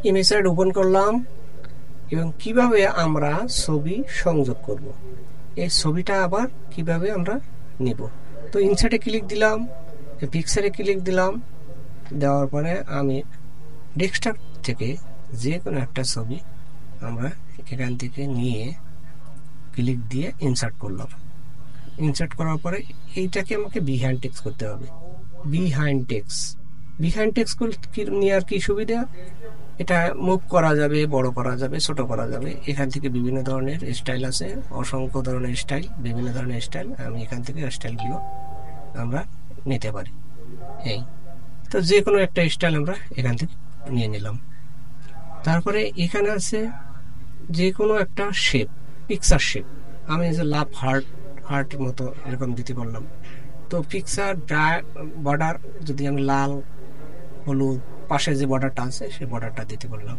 Image open করলাম এবং কিভাবে আমরা ছবি সংযোগ করব, এই ছবিটা আবার কিভাবে আমরা নেব। তো ইনসার্টে ক্লিক দিলাম, পিকচারে ক্লিক দিলাম, দেওয়ার পরে আমি ডেস্কটপ থেকে যে কোনো একটা ছবি আমরা এখান থেকে নিয়ে ক্লিক দিয়ে ইনসার্ট করলাম। ইনসার্ট করার পরে এইটাকে আমাকে বিহাইন্ড টেক্সট করতে হবে। বিহাইন্ড টেক্সট নেওয়ার কি সুবিধা, এটা মুভ করা যাবে, বড় করা যাবে, ছোট করা যাবে। এখান থেকে বিভিন্ন ধরনের স্টাইল আছে, অসংখ্য ধরনের স্টাইল, বিভিন্ন ধরনের স্টাইল। আমি এখান থেকে স্টাইলগুলো আমরা নিতে পারি। এই তো যে কোনো একটা স্টাইল আমরা এখান থেকে নিয়ে নিলাম। তারপরে এখানে আছে যে কোনো একটা শেপ, পিকচার শেপ। আমি যে লাভ হার্টের মতো এরকম দিতে পারলাম। তো পিকচার বর্ডার যদি আমি লাল হলুদ পাশে যে বর্ডারটা আছে সেই বর্ডারটা দিতে পারলাম।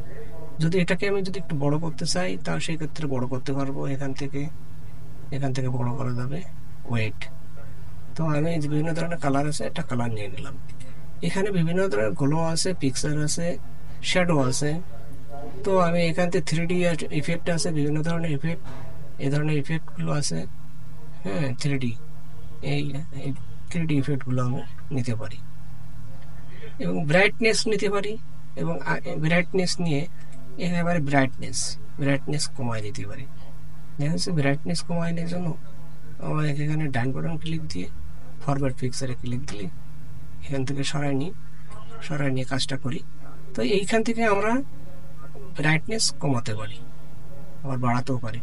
যদি এটাকে আমি যদি একটু বড় করতে চাই তাহলে সেই ক্ষেত্রে বড় করতে পারবো। এখান থেকে বড় করা যাবে ওয়েট। তো আমি বিভিন্ন ধরনের কালার আছে, একটা কালার নিয়ে নিলাম। এখানে বিভিন্ন ধরনের গ্লো আছে, পিকচার আছে, শ্যাডো আছে। তো আমি এখান থেকে 3D ইফেক্ট আছে, বিভিন্ন ধরনের ইফেক্ট, এই ধরনের ইফেক্টগুলো আছে। হ্যাঁ, 3D এই 3D ইফেক্টগুলো আমি নিতে পারি এবং ব্রাইটনেস নিতে পারি। এবং ব্রাইটনেস নিয়ে একেবারে ব্রাইটনেস কমায় দিতে পারি। দেখা যাচ্ছে ব্রাইটনেস কমানোর জন্য আমার এখানে ডান বাটন ক্লিক দিয়ে ফরওয়ার্ড পিকচারে ক্লিক দিলে এখান থেকে সরাই নিয়ে কাজটা করি। তো এইখান থেকে আমরা ব্রাইটনেস কমাতে পারি, আবার বাড়াতেও পারি।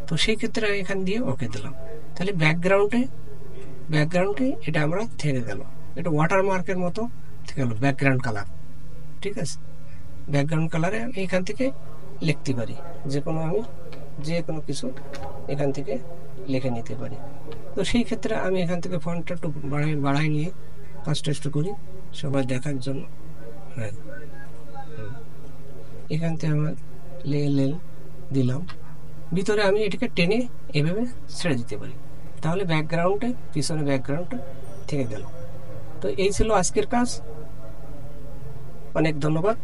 তো সেই ক্ষেত্রে এখান দিয়ে ওকে দিলাম। তাহলে ব্যাকগ্রাউন্ডে এটা আমরা থেকে গেল, এটা ওয়াটারমার্কের মতো থেকে গেল ব্যাকগ্রাউন্ড কালার। ঠিক আছে, ব্যাকগ্রাউন্ড কালারে এখান থেকে লিখতে পারি, আমি যে কোনো কিছু এখান থেকে লিখে নিতে পারি। তো সেই ক্ষেত্রে আমি এখান থেকে ফন্টটা একটু বাড়াই নিয়ে কাজটা একটু করি সবাই দেখার জন্য। হ্যাঁ, এখান থেকে আমার লেল দিলাম, ভিতরে আমি এটাকে টেনে এভাবে ছেড়ে দিতে পারি। তাহলে পিছনে ব্যাকগ্রাউন্ডটা থেকে গেল। তো এই ছিল আজকের কাজ। অনেক ধন্যবাদ।